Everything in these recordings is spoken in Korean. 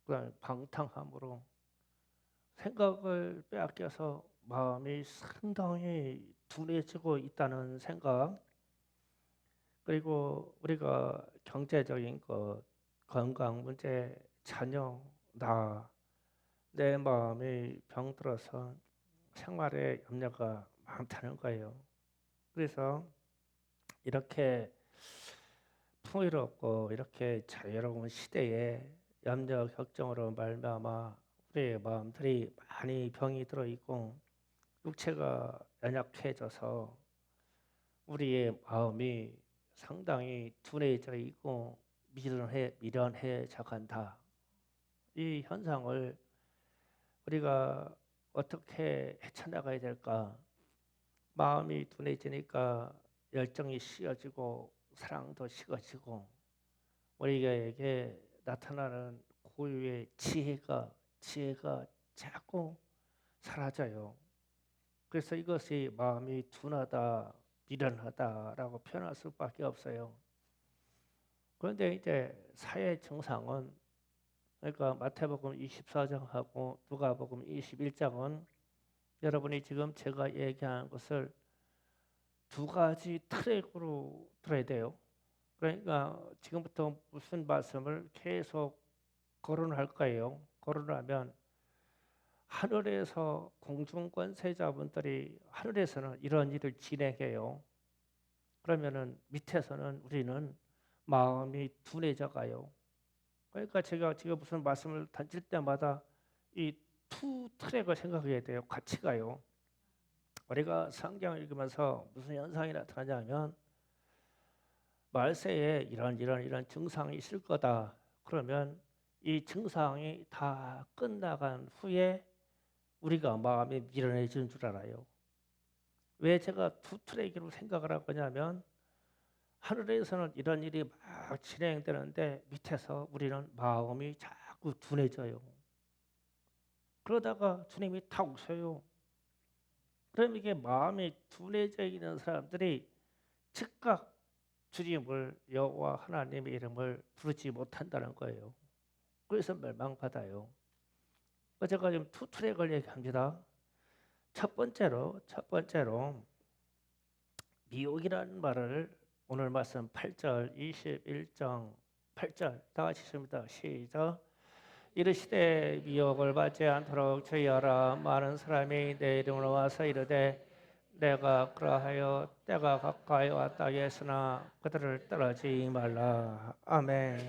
그다음에 방탕함으로 생각을 빼앗겨서 마음이 상당히 둔해지고 있다는 생각, 그리고 우리가 경제적인 것, 건강 문제, 자녀, 내 마음이 병들어서 생활에 염려가 많다는 거예요. 그래서 이렇게 풍요롭고 이렇게 자유로운 시대에 염려 걱정으로 말미암아 우리의 마음들이 많이 병이 들어 있고 육체가 연약해져서 우리의 마음이 상당히 둔해져 있고 미련해져 간다. 이 현상을 우리가 어떻게 헤쳐나가야 될까? 마음이 둔해지니까 열정이 식어지고 사랑도 식어지고 우리에게 나타나는 고유의 지혜가 자꾸 사라져요. 그래서 이것이 마음이 둔하다, 미련하다라고 표현할 수밖에 없어요. 그런데 이제 사회 증상은, 그러니까 마태복음 24장하고 누가복음 21장은 여러분이 지금 제가 얘기한 것을 두 가지 트랙으로 들어야 돼요. 그러니까 지금부터 무슨 말씀을 계속 거론할 거예요. 거론하면 하늘에서 공중권세자분들이 하늘에서는 이런 일을 진행해요. 그러면은 밑에서는 우리는 마음이 둔해져 가요. 그러니까 제가 무슨 말씀을 던질 때마다 이 투 트랙을 생각해야 돼요. 같이 가요. 우리가 성경을 읽으면서 무슨 현상이 나타나냐면 말세에 이런 증상이 있을 거다. 그러면 이 증상이 다 끝나간 후에 우리가 마음이 미련해지는 줄 알아요. 왜 제가 두 트랙으로 생각을 하고 하냐면 하늘에서는 이런 일이 막 진행되는데 밑에서 우리는 마음이 자꾸 둔해져요. 그러다가 주님이 탁 오셔요. 그럼 이게 마음이 둔해져 있는 사람들이 즉각 주님을 여호와 하나님의 이름을 부르지 못한다는 거예요. 그래서 멸망받아요. 제가 지금 투 트랙을 얘기합니다. 첫 번째로 미혹이라는 말을 오늘 말씀 8절 21장 8절 다 같이 읽습니다. 시작. 이르시되 미혹을 받지 않도록 주의하라. 많은 사람이 내 이름으로 와서 이르되 내가 그러하여 때가 가까이 왔다 했으나 그들을 따르지 말라. 아멘.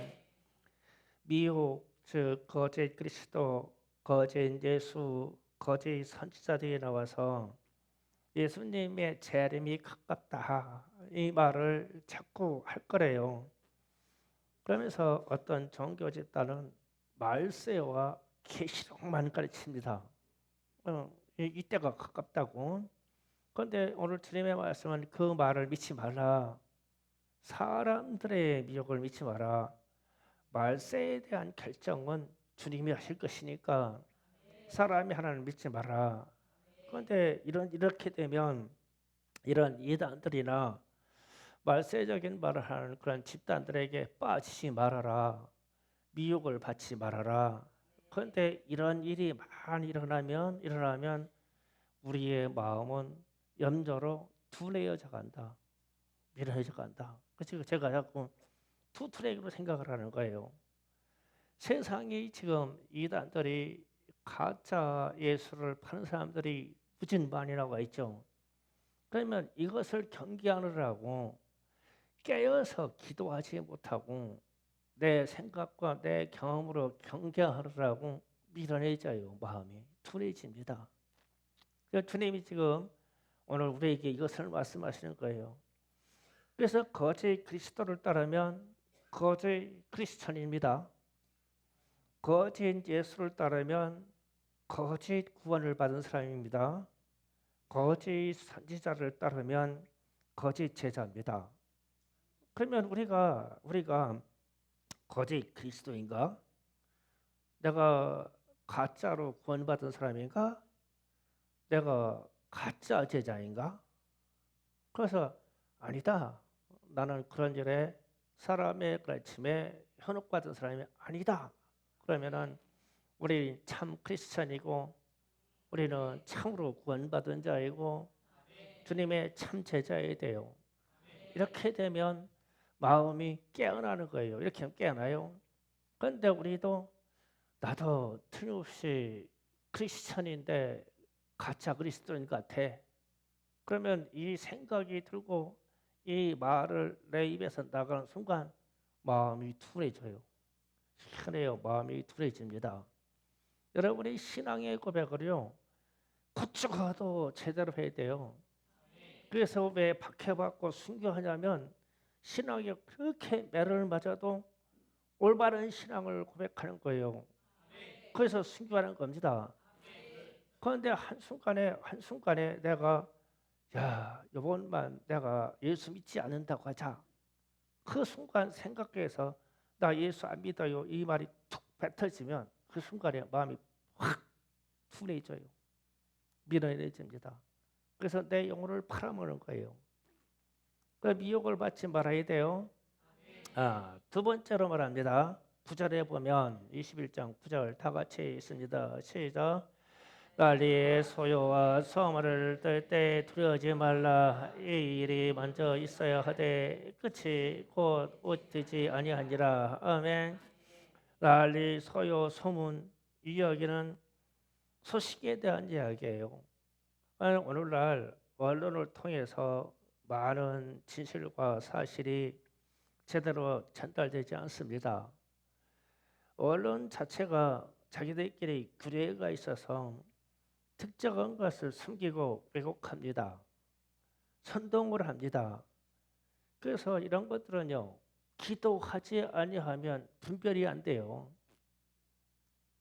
미혹 즉 거짓 그리스도, 거짓 예수, 거짓 선지자들이 나와서 예수님의 재림이 가깝다 이 말을 자꾸 할 거래요. 그러면서 어떤 종교 집단은 말세와 계시록만 가르칩니다. 이때가 가깝다고. 그런데 오늘 주님의 말씀은 그 말을 믿지 말라. 사람들의 미혹을 믿지 마라. 말세에 대한 결정은 주님이 하실 것이니까 사람이 하나님을 믿지 마라. 그런데 이렇게 되면 이런 이단들이나 말세적인 말을 하는 그런 집단들에게 빠지지 말아라. 미혹을 받지 말아라. 그런데 이런 일이 많이 일어나면 우리의 마음은 염려로 둔해져 간다. 미련해져 간다. 그래서 제가 자꾸 투 트랙으로 생각을 하는 거예요. 세상에 지금 이단들이 가짜 예수를 파는 사람들이 무진 많이 나와 있죠. 그러면 이것을 경계하느라고 깨어서 기도하지 못하고 내 생각과 내 경험으로 경계하느라고 미련해져요. 마음이 둔해집니다. 그래서 주님이 지금 오늘 우리에게 이것을 말씀하시는 거예요. 그래서 거짓 그리스도를 따르면 거짓 크리스천입니다. 거짓 예수를 따르면 거짓 구원을 받은 사람입니다. 거짓 선지자를 따르면 거짓 제자입니다. 그러면 우리가 거짓 그리스도인가? 내가 가짜로 구원받은 사람인가? 내가 가짜 제자인가? 그래서 아니다. 나는 그런 일에 사람의 가르침에 현혹받은 사람이 아니다. 그러면은 우리 참 크리스천이고 우리는 참으로 구원받은 자이고 주님의 참 제자여야 돼요. 이렇게 되면 마음이 깨어나는 거예요. 이렇게 하면 깨어나요. 그런데 우리도 나도 틀림없이 크리스천인데 가짜 그리스도인 같아. 그러면 이 생각이 들고 이 말을 내 입에서 나가는 순간 마음이 둔해져요. 희한해요. 마음이 둔해집니다. 여러분의 신앙의 고백을요. 고쳐가도 제대로 해야 돼요. 그래서 왜 박해받고 순교하냐면 신앙이 그렇게 매를 맞아도 올바른 신앙을 고백하는 거예요. 그래서 순교하는 겁니다. 그런데 한순간에 내가 야 이번만 내가 예수 믿지 않는다고 하자. 그 순간 생각해서 나 예수 안 믿어요 이 말이 툭 뱉어지면 그 순간에 마음이 확 둔해져요. 미련해집니다. 그래서 내 영혼을 팔아먹는 거예요. 그 미혹을 받지 말아야 돼요. 두 번째로 말합니다. 9절에 보면 21장 9절 다 같이 있습니다. 시작. 빨리 소요와 소물을 뜰 때 두려워하지 말라. 이 일이 먼저 있어야 하되 끝이 곧 얻지 아니하니라. 아멘. 빨리 소요 소문 이 이야기는 소식에 대한 이야기예요. 오늘날 언론을 통해서 많은 진실과 사실이 제대로 전달되지 않습니다. 언론 자체가 자기들끼리 규례가 있어서 특정한 것을 숨기고 왜곡합니다. 선동을 합니다. 그래서 이런 것들은요. 기도하지 아니하면 분별이 안 돼요.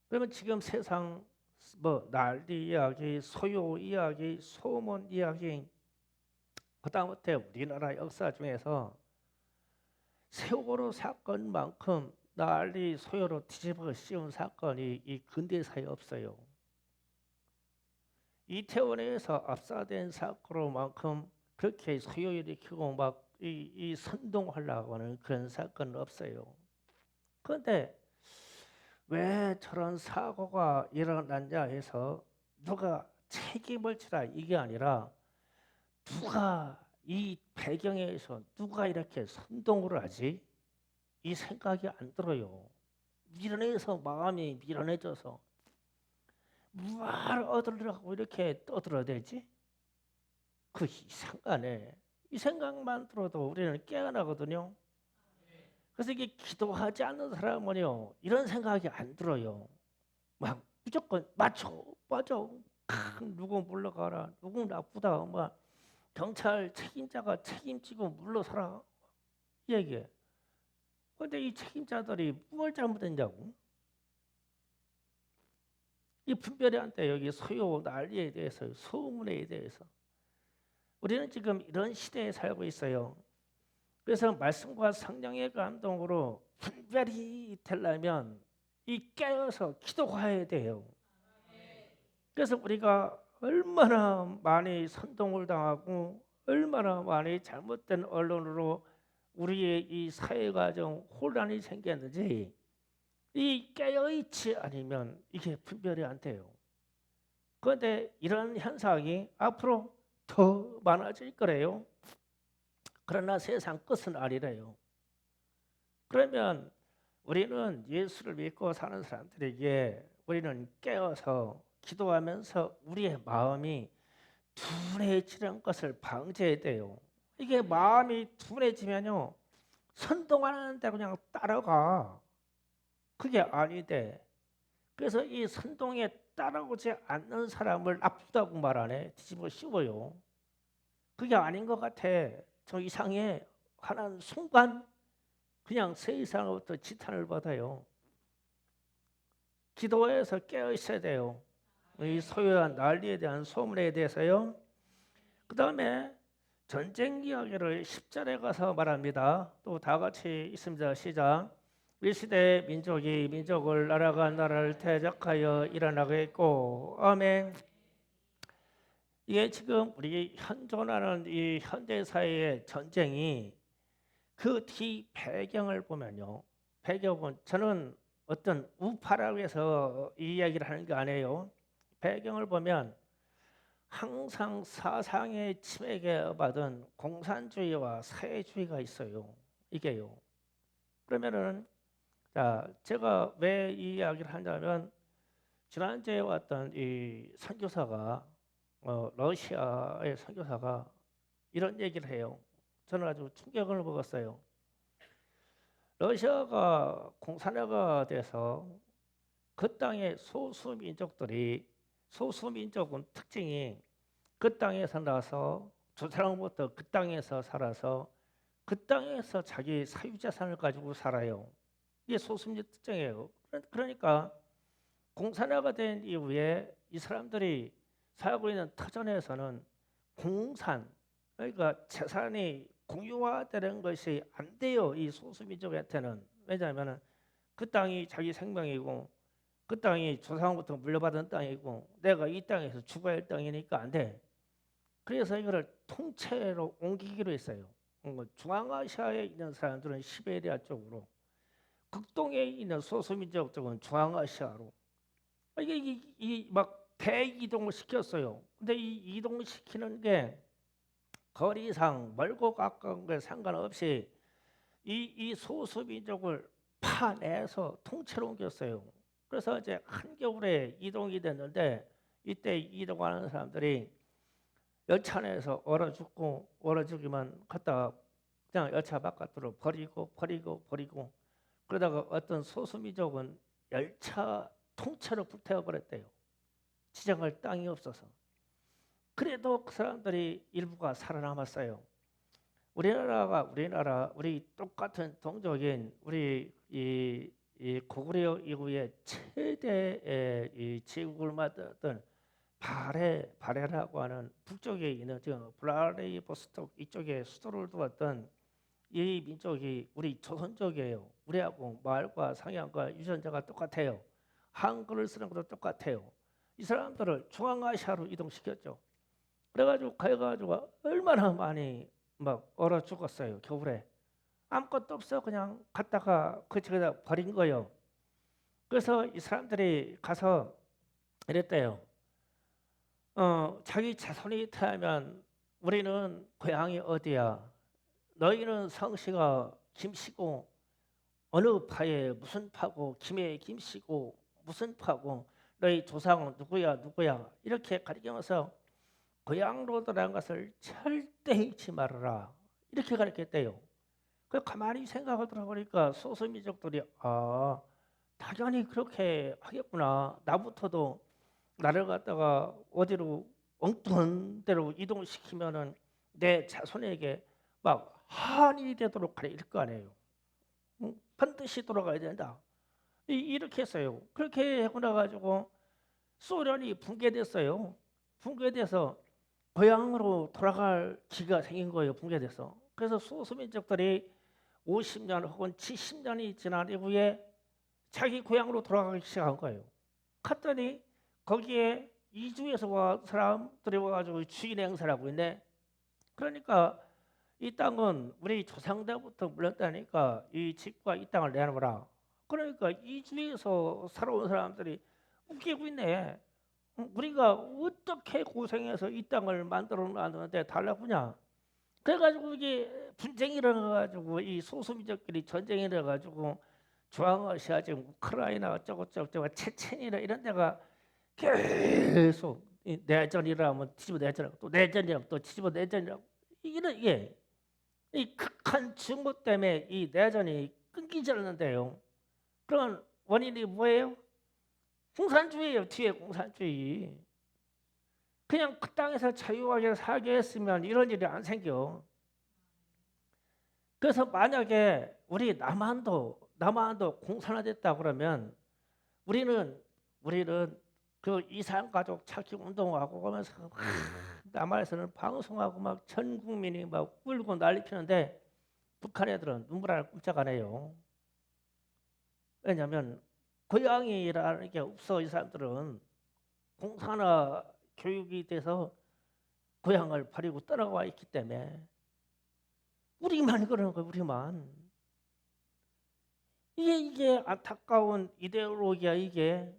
그러면 지금 세상 난리 이야기, 소요 이야기, 소문 이야기 그다음부터 우리나라 역사 중에서 세월호 사건만큼 난리 소요로 뒤집어 씌운 사건이 이 근대사에 없어요. 이태원에서 압사된 사건만큼 그렇게 소요 일으키고 막 이 선동하려고 하는 그런 사건은 없어요. 그런데 왜 저런 사고가 일어났냐 해서 누가 책임을 지라 이게 아니라 누가 이 배경에서 누가 이렇게 선동을 하지? 이 생각이 안 들어요. 미련해서 마음이 미련해져서 뭘 얻으려고 이렇게 떠들어대지? 그 이상하네. 이 생각만 들어도 우리는 깨어나거든요. 그래서 이게 기도하지 않는 사람은요 이런 생각이 안 들어요. 막 무조건 맞아. 누구 물러가라. 누구 나쁘다. 막 경찰 책임자가 책임지고 물러서라. 이 얘기해. 그런데 이 책임자들이 뭘 잘못했냐고? 이 분별이 안 돼. 여기 소요 난리에 대해서, 소문에 대해서. 우리는 지금 이런 시대에 살고 있어요. 그래서 말씀과 성령의 감동으로 분별이 되려면 이 깨어서 기도해야 돼요. 그래서 우리가 얼마나 많이 선동을 당하고 얼마나 많이 잘못된 언론으로 우리의 이 사회과정 혼란이 생겼는지 이 깨어있지 않으면 이게 분별이 안 돼요. 그런데 이런 현상이 앞으로 더 많아질 거래요. 그러나 세상 끝은 아니래요. 그러면 우리는 예수를 믿고 사는 사람들에게 우리는 깨어서 기도하면서 우리의 마음이 둔해지는 것을 방지해야 돼요. 이게 마음이 둔해지면요 선동하는데 그냥 따라가. 그게 아니대. 그래서 이 선동에 따라오지 않는 사람을 나쁘다고 말하네. 뒤집어 씌워요. 그게 아닌 것 같아. 저 이상해 하는 순간 그냥 세상으로부터 지탄을 받아요. 기도해서 깨어 있어야 돼요. 이 소요한 난리에 대한 소문에 대해서요. 그 다음에 전쟁 이야기를 10절에 가서 말합니다. 또 다 같이 있습니다. 시작. 이 시대의 민족이 민족을 나라가 나라를 대적하여 일어나겠고 아멘. 이게 지금 우리 현존하는 이 현대 사회의 전쟁이 그 뒤 배경을 보면요. 배경은 저는 어떤 우파라고 해서 이 이야기를 하는 게 아니에요. 배경을 보면 항상 사상의 침해에 받은 공산주의와 사회주의가 있어요. 이게요. 그러면은 자, 제가 왜 이 이야기를 하냐면 지난주에 왔던 이 선교사가 러시아의 선교사가 이런 얘기를 해요. 저는 아주 충격을 먹었어요. 러시아가 공산화가 돼서 그 땅의 소수민족은 특징이 그 땅에서 나서 조상부터 그 땅에서 살아서 그 땅에서 자기 사유재산을 가지고 살아요. 이게 소수민족 특징이에요. 그러니까 공산화가 된 이후에 이 사람들이 살고 있는 터전에서는 공산, 그러니까 재산이 공유화되는 것이 안 돼요. 이 소수민족한테는. 왜냐하면 그 땅이 자기 생명이고 그 땅이 조상부터 물려받은 땅이고 내가 이 땅에서 죽어야 할 땅이니까 안 돼. 그래서 이거를 통째로 옮기기로 했어요. 중앙아시아에 있는 사람들은 시베리아 쪽으로, 극동에 있는 소수민족 쪽은 중앙아시아로. 이막 대이동을 시켰어요. 근데 이 이동시키는 게 거리상 멀고 가까운 게 상관없이 이 소수민족을 파내서 통째로 옮겼어요. 그래서 이제 한겨울에 이동이 됐는데 이때 이동하는 사람들이 열차 안에서 얼어 죽기만 갖다가 그냥 열차 바깥으로 버리고 그러다가 어떤 소수민족은 열차 통째로 불태워 버렸대요. 지정할 땅이 없어서. 그래도 그 사람들이 일부가 살아남았어요. 우리 똑같은 동족인 우리 이 고구려 이후에 최대의 이 제국을 맡았던 바레라고 하는 북쪽에 있는 지금 블라디보스톡 이쪽에 수도를 두었던 이 민족이 우리 조선족이에요. 우리하고 말과 상향과 유전자가 똑같아요. 한글을 쓰는 것도 똑같아요. 이 사람들을 중앙아시아로 이동시켰죠. 그래가지고 가가지고 얼마나 많이 막 얼어 죽었어요. 겨울에 아무것도 없어 그냥 갔다가 그 집에다 버린 거예요. 그래서 이 사람들이 가서 이랬대요. 자기 자손이 태어나면 우리는 고향이 어디야? 너희는 성씨가 김씨고 어느 파에 무슨 파고 김에 김씨고 무슨 파고 너희 조상은 누구야 이렇게 가리키면서 고향으로 돌아간 것을 절대 잊지 말아라 이렇게 가르쳤대요. 그 가만히 생각을 들어보니까 소수민족들이 당연히 그렇게 하겠구나. 나부터도 나를 갖다가 어디로 엉뚱한 데로 이동시키면은 내 자손에게 막 한이 되도록 가르칠 거 아니에요. 반드시 돌아가야 된다. 이렇게 했어요. 그렇게 하고 나가지고 소련이 붕괴됐어요. 붕괴돼서 고향으로 돌아갈 기가 생긴 거예요. 붕괴돼서. 그래서 소수민족들이 50년 혹은 70년이 지난 이후에 자기 고향으로 돌아가기 시작한 거예요. 갔더니 거기에 이주에서 와 사람들이 와가지고 주인 행세를 하고 있네. 그러니까 이 땅은 우리 조상들부터 물렸다니까 이 집과 이 땅을 내놓으라. 그러니까 이주에서 살아온 사람들이 웃기고 있네. 우리가 어떻게 고생해서 이 땅을 만들어 놨는데 달라구냐. 그래가지고 이게 분쟁이 일어나가지고 이 소수민족끼리 전쟁이 일어나가지고 중앙아시아 지금 우크라이나 어쩌고 체첸이나 이런 데가 계속 내전이라면 뒤집어 내전하고 또 내전이라면 또 뒤집어 내전이라고 이런 이 극한 증오 때문에 이 내전이 끊기지 않는데요. 그런 원인이 뭐예요? 공산주의예요. 뒤에 공산주의. 그냥 그 땅에서 자유하게 살게 했으면 이런 일이 안 생겨. 그래서 만약에 우리 남한도 공산화됐다 그러면 우리는 그 이산 가족 찾기 운동하고 그러면서 남한에서는 방송하고 막 전 국민이 막 울고 난리 피는데 북한 애들은 눈물 하나 꼼짝 안 해요. 왜냐하면 고향이라는 게 없어. 이 사람들은 공산화 교육이 돼서 고향을 버리고 떠나와 있기 때문에 우리만 그러는 거예요. 우리만. 이게 안타까운 이데올로기야 이게.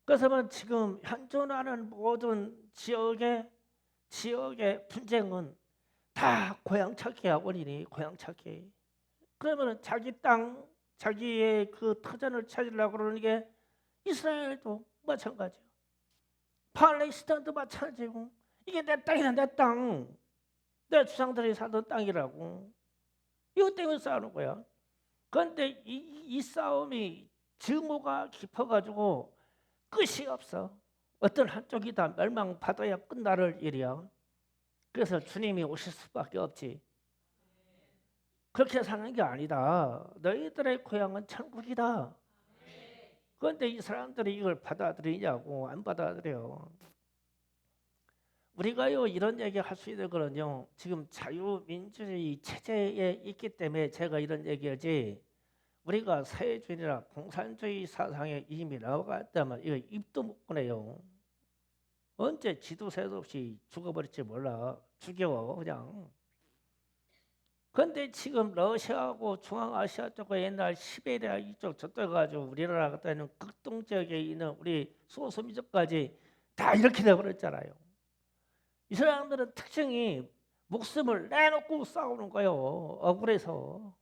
그래서 지금 현존하는 모든 지역의 분쟁은 다 고향 찾기야. 원인이 고향 찾기. 그러면 자기 땅, 자기의 그 터전을 찾으려고 그러는 게 이스라엘도 마찬가지야. 팔레스타인도 마찬가지고. 이게 내 땅이다, 내 땅. 내 조상들이 살던 땅이라고. 이것 때문에 싸우는 거야. 그런데 이 싸움이 증오가 깊어가지고 끝이 없어. 어떤 한쪽이 다 멸망받아야 끝날 일이야. 그래서 주님이 오실 수밖에 없지. 그렇게 사는 게 아니다. 너희들의 고향은 천국이다. 그런데 이 사람들이 이걸 받아들이냐고. 안 받아들여. 우리가요 이런 얘기 할 수 있는 거는요, 지금 자유민주주의 체제에 있기 때문에 제가 이런 얘기하지, 우리가 사회주의나 공산주의 사상에 이미 나아갔다면 이거 입도 못 꺼내요. 언제 지도 새도 없이 죽어버릴지 몰라. 죽여 그냥. 그런데 지금 러시아하고 중앙아시아 쪽과 옛날 시베리아 이쪽 저쪽 가지고 우리나라 같은 데는 극동 지역에 있는 우리 소수민족까지 다 이렇게 돼버렸잖아요. 이 사람들은 특징이 목숨을 내놓고 싸우는 거예요. 억울해서.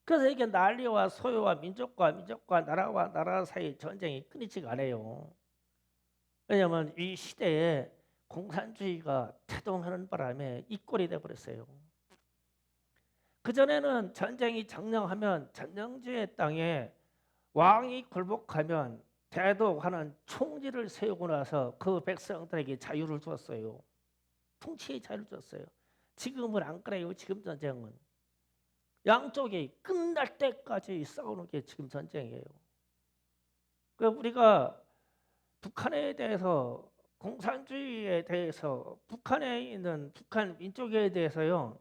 그래서 이게 난리와 소요와 민족과 나라와 나라 사이 전쟁이 끊이지가 않아요. 왜냐하면 이 시대에 공산주의가 태동하는 바람에 이 꼴이 돼버렸어요. 그전에는 전쟁이 장령하면 전쟁지의 땅에 왕이 굴복하면 대독하는 총리를 세우고 나서 그 백성들에게 자유를 줬어요. 통치의 자유를 줬어요. 지금은 안 그래요. 지금 전쟁은. 양쪽이 끝날 때까지 싸우는 게 지금 전쟁이에요. 그 우리가 북한에 대해서 공산주의에 대해서 북한에 있는 북한 민족에 대해서요.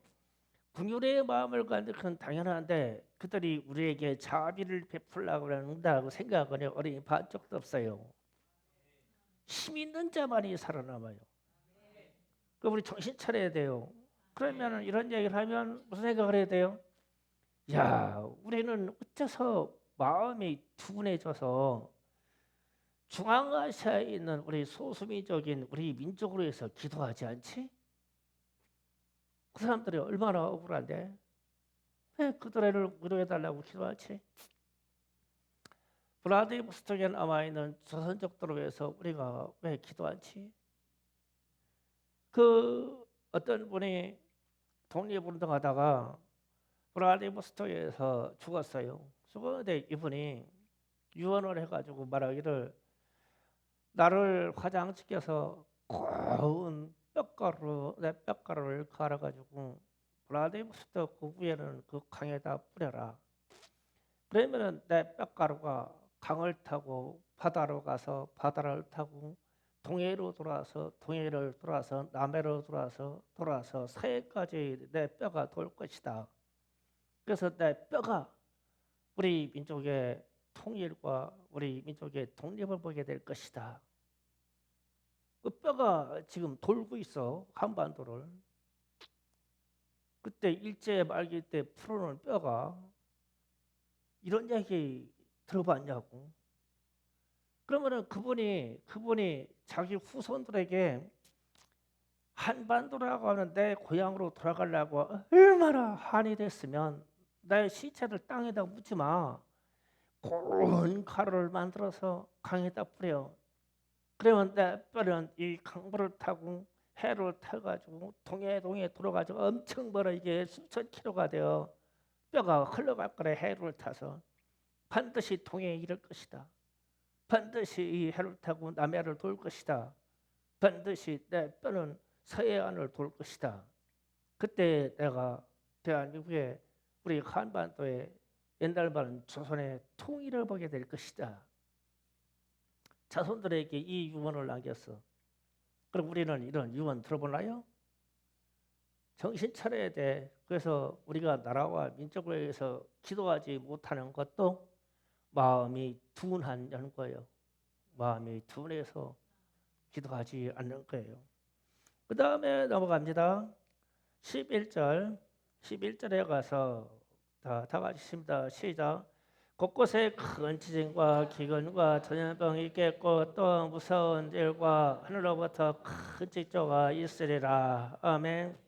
긍휼의 마음을 갖는 건 당연한데 그들이 우리에게 자비를 베풀려고 한다고 생각하거나 어린이 반쪽도 없어요. 힘 있는 자만이 살아남아요. 그 우리 정신 차려야 돼요. 그러면 이런 얘기를 하면 무슨 생각을 해야 돼요? 야, 우리는 어째서 마음이 둔해져서 중앙아시아에 있는 우리 소수민족인 우리 민족으로 해서 기도하지 않지? 그 사람들이 얼마나 억울한데 왜 그들을 위로해달라고 기도하지? 블라디보스톡에 남아있는 조선족들을 위해서 우리가 왜 기도하지? 그 어떤 분이 독립운동하다가 블라디보스톡에서 죽었어요. 죽었는데 이분이 유언을 해가지고 말하기를 나를 화장시켜서 고운 뼈가루 내 뼈가루를 갈아가지고 블라디보스톡 그 위에는 그 강에다 뿌려라. 그러면은 내 뼈가루가 강을 타고 바다로 가서 바다를 타고 동해로 돌아서 동해를 돌아서 남해로 돌아서 서해까지 내 뼈가 돌 것이다. 그래서 내 뼈가 우리 민족의 통일과 우리 민족의 독립을 보게 될 것이다. 그 뼈가 지금 돌고 있어 한반도를. 그때 일제 말기 때 풀어놓은 뼈가 이런 얘기 들어봤냐고. 그러면은 그분이 자기 후손들에게 한반도라고 하는 내 고향으로 돌아가려고 얼마나 한이 됐으면 내 시체를 땅에다 묻지 마. 고운 가루를 만들어서 강에다 뿌려. 그러면 내 뼈는 이 강물을 타고 해를 타가지고 동해 들어가지고 엄청 멀어 이게 수천 킬로가 되어 뼈가 흘러갈 거래. 해를 타서 반드시 동해에 이를 것이다. 반드시 이 해를 타고 남해를 돌 것이다. 반드시 내 뼈는 서해안을 돌 것이다. 그때 내가 대한민국에 우리 한반도에 옛날 말은 조선의 통일을 보게 될 것이다. 자손들에게 이 유언을 남겼어. 그럼 우리는 이런 유언 들어보나요? 정신 차려야 돼. 그래서 우리가 나라와 민족을 위해서 기도하지 못하는 것도 마음이 둔한 거예요. 마음이 둔해서 기도하지 않는 거예요. 그 다음에 넘어갑니다. 11절에 가서 다 같이 있습니다. 시작. 곳곳에 큰 지진과 기근과 전염병이 있겠고 또 무서운 일과 하늘로부터 큰 징조가 있으리라. 아멘.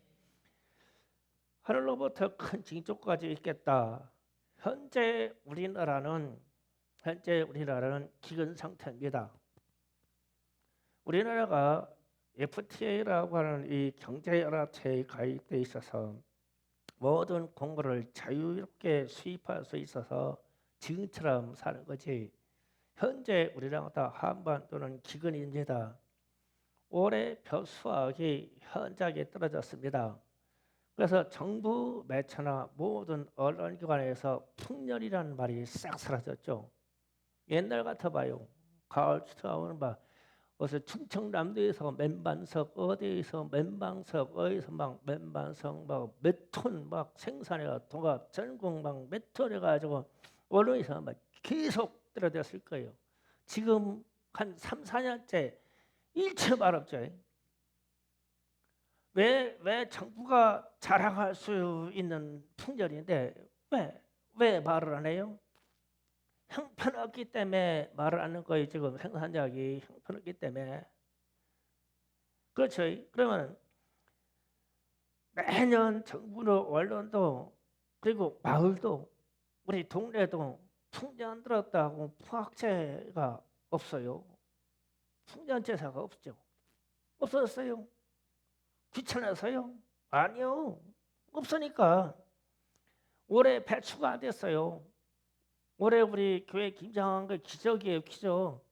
하늘로부터 큰 징조까지 있겠다. 현재 우리나라는 기근 상태입니다. 우리나라가 FTA라고 하는 이 경제연합체에 가입돼 있어서 모든 공물을 자유롭게 수입할 수 있어서 지금처럼 사는 거지. 현재 우리나라가 한반도는 기근입니다. 올해 벼 수확이 현저하게 떨어졌습니다. 그래서 정부 매체나 모든 언론기관에서 풍년이라는 말이 싹 사라졌죠. 옛날 같아 봐요. 가을 추수하면 막 어서 충청남도에서 맨반석, 어디에서 맨방석, 어디서 막 맨반석 막 몇 톤 막 생산해가 동합 전국 막 몇 톤 해가지고 언론에서 막 계속 떨어졌을 거예요. 지금 한 3, 4년째 일체 말 없죠. 왜 정부가 자랑할 수 있는 풍년인데 왜 말을 안 해요? 형편없기 때문에 말을 안 하는 거예요. 지금 생산량이 형편없기 때문에. 그렇죠. 그러면 매년 정부도 언론도 그리고 마을도 우리 동네도 풍년 들었다고 포악제가 없어요. 풍년 제사가 없죠. 없어졌어요. 귀찮아서요? 아니요. 없으니까. 올해 배추가 안 됐어요. 올해 우리 교회 김장한 거 기적이에요. 기적.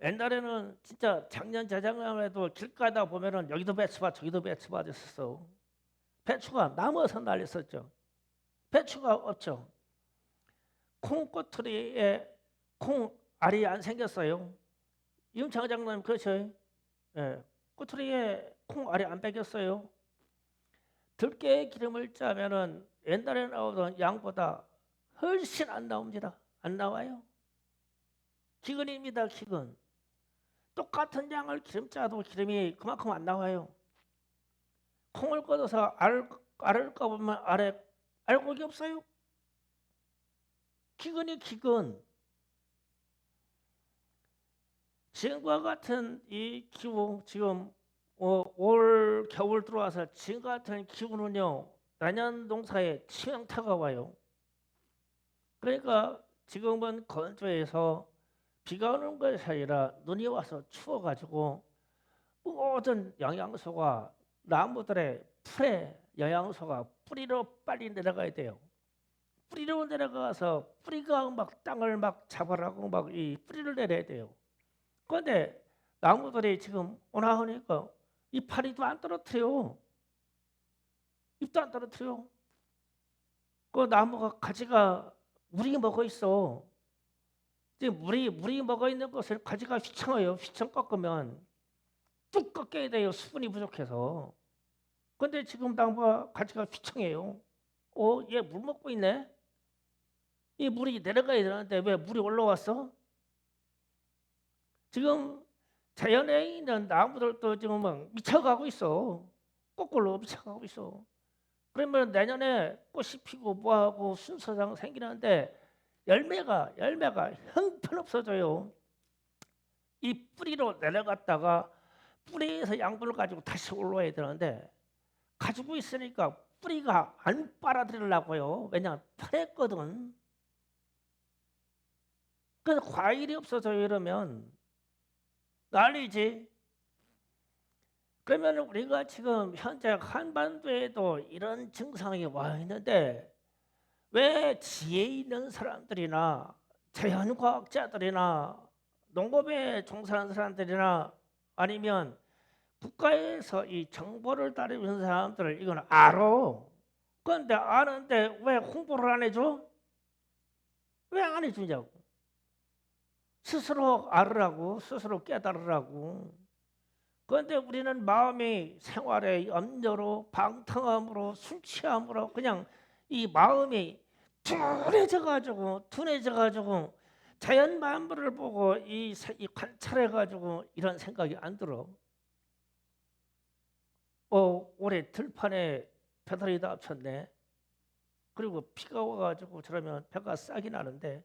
옛날에는 진짜 작년 재작년에도 길 가다 보면은 여기도 배추밭 저기도 배추밭 있었어. 배추가 남아서 날렸었죠. 배추가 없죠. 콩꼬투리에 콩알이 안 생겼어요. 임창 장님 그렇죠. 예. 꼬투리에 콩알이 안 배겼어요. 들깨 기름을 짜면은 옛날에 나오던 양보다 훨씬 안 나옵니다. 안 나와요. 기근입니다. 기근. 똑같은 양을 기름 짜도 기름이 그만큼 안 나와요. 콩을 걷어서 알을 까보면 알에 알곡이 없어요. 기근이 기근. 지금과 같은 이 기후 지금 올 겨울 들어와서 지금 같은 기후는요 내년 농사에 치명타가 와요. 그러니까 지금은 건조해서 비가 오는 것이 아니라 눈이 와서 추워가지고 모든 영양소가 나무들의 풀에 영양소가 뿌리로 빨리 내려가야 돼요. 뿌리로 내려가서 뿌리가 막 땅을 막 잡아라고 막 이 뿌리를 내려야 돼요. 그런데 나무들이 지금 온화하니까 이파리도 안 떨어뜨려. 잎도 안 떨어뜨려. 그 나무가 가지가 물이 먹어 있어. 물이 먹어 있는 것을 가지가 휘청해요. 휘청 꺾으면 뚝 꺾여야 돼요. 수분이 부족해서. 근데 지금 나무가 가지가 휘청해요. 얘 물 먹고 있네. 이 물이 내려가야 되는데 왜 물이 올라왔어? 지금 자연에 있는 나무들도 지금 막 미쳐가고 있어. 거꾸로 미쳐가고 있어. 그러면 내년에 꽃이 피고 뭐하고 순서상 생기는데 열매가 형편없어져요. 이 뿌리로 내려갔다가 뿌리에서 양분을 가지고 다시 올라와야 되는데 가지고 있으니까 뿌리가 안 빨아들이려고요. 왜냐 편했거든. 그래서 과일이 없어져요. 이러면 난리지. 그러면 우리가 지금 현재 한반도에도 이런 증상이 와 있는데 왜 지혜 있는 사람들이나 자연과학자들이나 농업에 종사하는 사람들이나 아니면 국가에서 이 정보를 다루는 사람들을 이건 알아. 그런데 아는데 왜 홍보를 안 해줘? 왜 안 해주냐고. 스스로 알으라고, 스스로 깨달으라고. 그런데 우리는 마음이 생활의 염려로 방탕함으로 술 취함으로 그냥 이 마음이 둔해져 가지고 자연 만물을 보고 이 관찰해 가지고 이런 생각이 안 들어. 올해 들판에 배달이 다 합쳤네. 그리고 비가 와가지고 저러면 배가 싹이 나는데,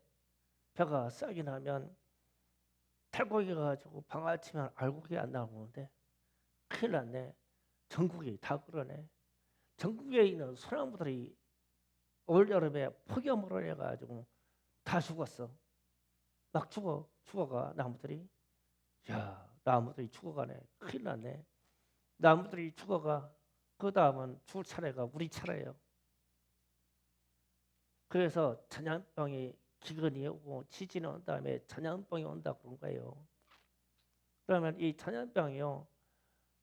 배가 싹이 나면 탈곡이 가지고 방아치면 알곡이 안 나오는데 큰일 났네. 전국이 다 그러네. 전국에 있는 소나무들이 올 여름에 폭염으로 해가지고 다 죽었어. 막 죽어가 나무들이. 야, 나무들이 죽어가네. 큰일 났네. 나무들이 죽어가. 그 다음은 죽을 차례가 우리 차례예요. 그래서 전염병이 기근이 오고 지진이 온 다음에 전염병이 온다 그런 거예요. 그러면 이 전염병이요,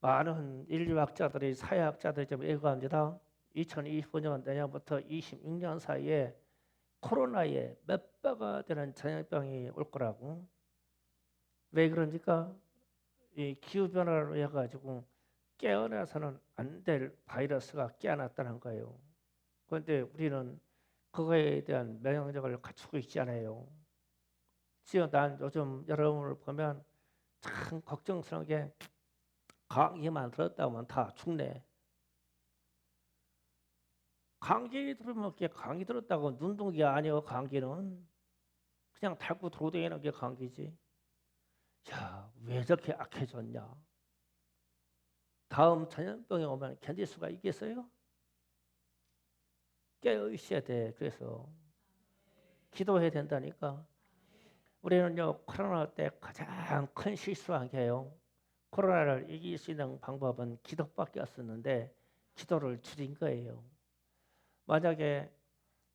많은 인류학자들이 사회학자들이 좀 예고합니다. 2025년 내년부터 26년 사이에 코로나의 몇 배가 되는 전염병이 올 거라고. 왜 그러니까 이 기후 변화로 해가지고 깨어나서는 안 될 바이러스가 깨어났다는 거예요. 그런데 우리는 그거에 대한 면역력을 갖추고 있지 않아요. 지금 난 요즘 여러분을 보면 참 걱정스러운 게, 감기만 들었다 하면 다 죽네. 감기 들으면 감기 들었다고 눈동기 아니요. 감기는 그냥 닳고 돌아다니는 게 감기지. 야, 왜 저렇게 악해졌냐? 다음 전염병이 오면 견딜 수가 있겠어요? 깨어 있어야 돼. 그래서 기도해야 된다니까. 우리는요, 코로나 때 가장 큰 실수한 게요, 코로나를 이길 수 있는 방법은 기도밖에 없었는데 기도를 줄인 거예요. 만약에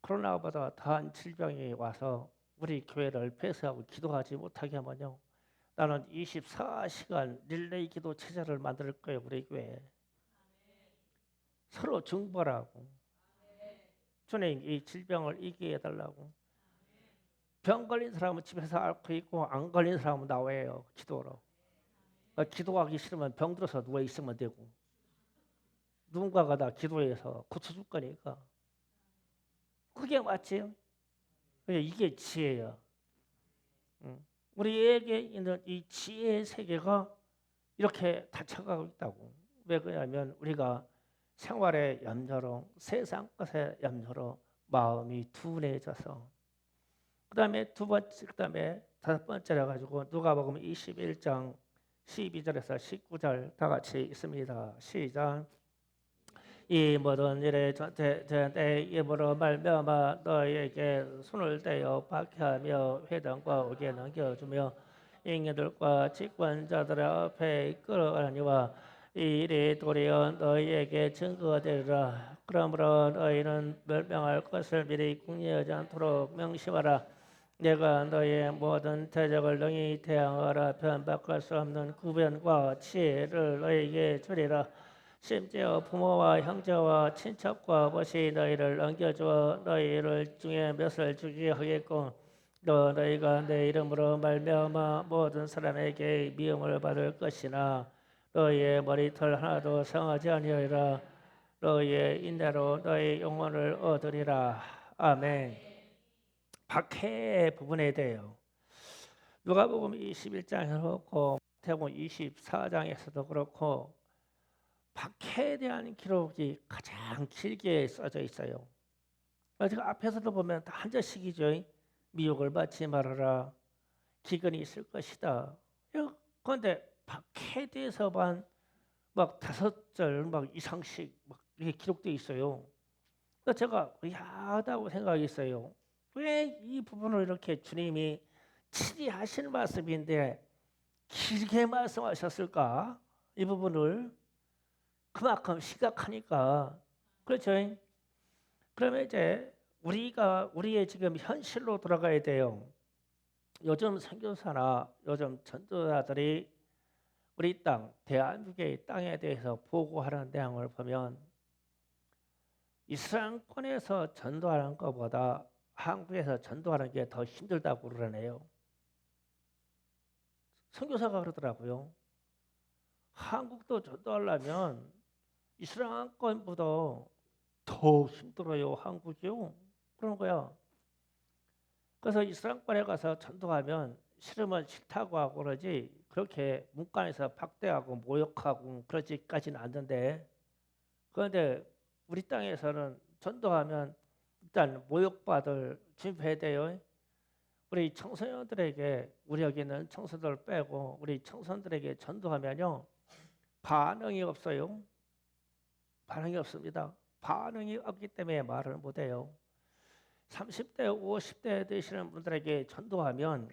코로나보다 더한 질병이 와서 우리 교회를 폐쇄하고 기도하지 못하게 하면요, 나는 24시간 릴레이 기도 체제를 만들 거예요. 우리 교회에. 서로 중보하고 주님 이 질병을 이기게 해달라고. 병 걸린 사람은 집에서 앓고 있고 안 걸린 사람은 나와요. 기도로. 기도하기 싫으면 병 들어서 누워 있으면 되고, 누군가가 다 기도해서 고쳐줄 거니까. 그게 맞지? 이게 지혜야. 우리에게 있는 이 지혜의 세계가 이렇게 닫혀가고 있다고. 왜 그러냐면 우리가 생활의 염려로, 세상 것의 염려로 마음이 둔해져서. 그다음에 그다음에 다섯 번째로 가지고 누가복음 21장 12절에서 19절 다 같이 있습니다. 시작. 이 모든 일에 내 입으로 말미암아 너희에게 손을 떼어 박해하며 회당과 옥에 넘겨주며 잉여들과 직권자들의 앞에 끌어가니와 이 일이 도리어 너희에게 증거가 되리라. 그러므로 너희는 멸명할 것을 미리 궁리하지 않도록 명심하라. 내가 너희의 모든 대적을 능히 대항하라. 변박할 수 없는 구변과 지혜를 너희에게 주리라. 심지어 부모와 형제와 친척과 벗이 너희를 넘겨주어 너희를 중에 몇을 죽이게 하겠고, 또 너희가 내 이름으로 말미암아 모든 사람에게 미움을 받을 것이나 너희의 머리털 하나도 상하지 아니하리라. 너희의 인내로 너희 영혼을 얻으리라. 아멘. 박해 부분에 대해요. 누가복음 21장에서 그렇고 마태복음 24장에서도 그렇고 박해에 대한 기록이 가장 길게 써져 있어요. 제가 앞에서도 보면 다 한 절씩이죠. 미혹을 받지 말아라. 기근이 있을 것이다. 그런데 박해에 대해서만 막 다섯 절 막 이상씩 막 이렇게 기록되어 있어요. 그래서 제가 의아하다고 생각했어요. 왜 이 부분을 이렇게 주님이 친히 하신 말씀인데 길게 말씀하셨을까? 이 부분을 그만큼 심각하니까. 그렇죠? 그러면 이제 우리의 지금 현실로 돌아가야 돼요. 요즘 선교사나 요즘 전도자들이 우리 땅, 대한민국의 땅에 대해서 보고하는 내용을 보면 이스라엘권에서 전도하는 것보다 한국에서 전도하는 게 더 힘들다고 그러네요. 선교사가 그러더라고요. 한국도 전도하려면 이스라엘권보다 더 힘들어요. 한국이요. 그런 거야. 그래서 이스라엘권에 가서 전도하면 싫으면 싫다고 하고 그러지, 그렇게 문간에서 박대하고 모욕하고 그러지까지는 않는데, 그런데 우리 땅에서는 전도하면 일단 모욕받을 준비해야 돼요. 우리 청소년들에게 우리 여기 있는 청소년들 빼고 우리 청소년들에게 전도하면요 반응이 없어요. 반응이 없습니다. 반응이 없기 때문에 말을 못해요. 30대, 50대 되시는 분들에게 전도하면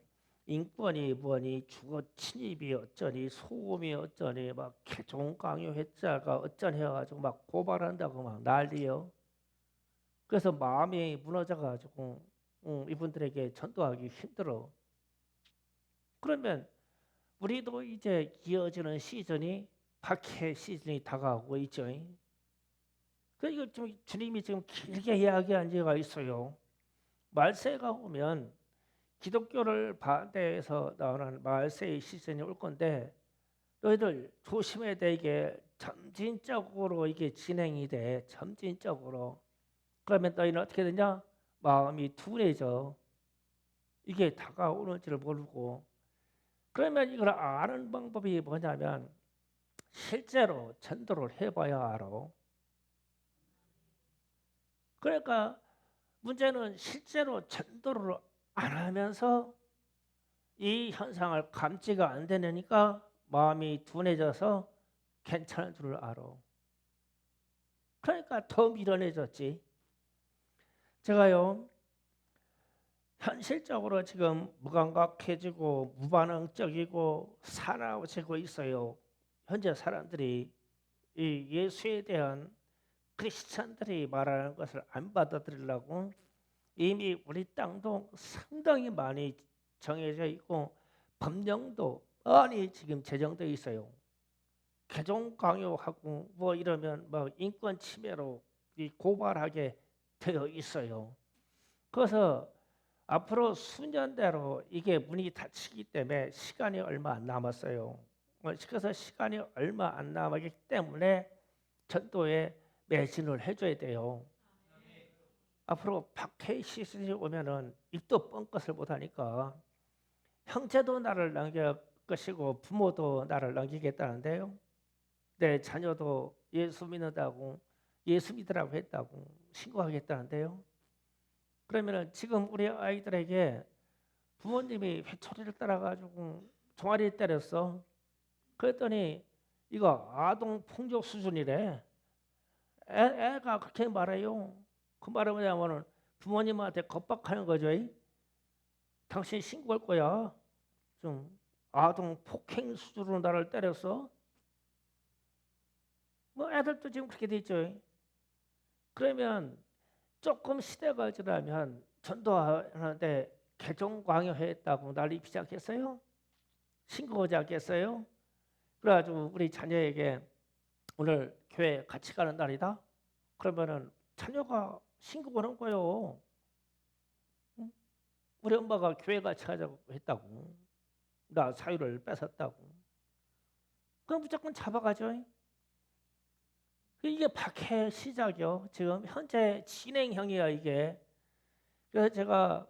인권이 뭐니, 주거 침입이 어쩌니, 소음이 어쩌니, 막 개종 강요했자가 어쩌니 해가지고 막 고발한다고 막 난리요. 그래서 마음이 무너져가지고 이분들에게 전도하기 힘들어. 그러면 우리도 이제 이어지는 시즌이 박해 시즌이 다가오고 있죠. 그러니까 좀 주님이 지금 길게 이야기한 지가 있어요. 말세가 오면 기독교를 반대해서 나오는 말세의 시즌이 올 건데 너희들 조심해야 돼. 이게 점진적으로 이게 진행이 돼. 점진적으로. 그러면 너희는 어떻게 되냐? 마음이 둔해져. 이게 다가오는 줄 모르고. 그러면 이걸 아는 방법이 뭐냐면 실제로 전도를 해봐야 알아. 그러니까 문제는 실제로 전도를 안 하면서 이 현상을 감지가 안 되니까 마음이 둔해져서 괜찮은 줄 알아. 그러니까 더 미련해졌지. 제가요 현실적으로 지금 무감각해지고 무반응적이고 사나워지고 있어요. 현재 사람들이 이 예수에 대한 크리스찬들이 말하는 것을 안 받아들이려고 이미 우리 땅도 상당히 많이 정해져 있고 법령도 많이 지금 제정되어 있어요. 개종 강요하고 뭐 이러면 뭐 인권 침해로 고발하게 되어 있어요. 그래서 앞으로 수년대로 이게 문이 닫히기 때문에 시간이 얼마 안 남았어요. 그래서 시간이 얼마 안 남았기 때문에 전도에 매진을 해줘야 돼요. 앞으로 박해 시즌이 오면은 입도 뻥끗을 못하니까 형제도 나를 남길 것이고 부모도 나를 남기겠다는데요. 내 자녀도 예수 믿는다고 예수 믿으라고 했다고 신고하겠다는데요. 그러면은 지금 우리 아이들에게 부모님이 회초리를 따라가지고 종아리 때렸어. 그랬더니 이거 아동 폭력 수준이래. 애가 그렇게 말해요. 그 말은 뭐냐면은 부모님한테 겁박하는 거죠. 당신 신고할 거야. 좀 아동 폭행 수준으로 나를 때렸어. 뭐 애들도 지금 그렇게 돼 있죠. 그러면 조금 시대가 지나면 전도하는데 개종 강요했다고 난리 피지 않겠어요? 신고하지 않겠어요? 그래가지고 우리 자녀에게 오늘 교회 같이 가는 날이다. 그러면은 자녀가 신고하는 거예요. 응? 우리 엄마가 교회 같이 가자고 했다고. 나 사유를 뺏었다고. 그럼 무조건 잡아가죠. 이게 박해 시작이요. 지금 현재 진행형이야 이게. 그래서 제가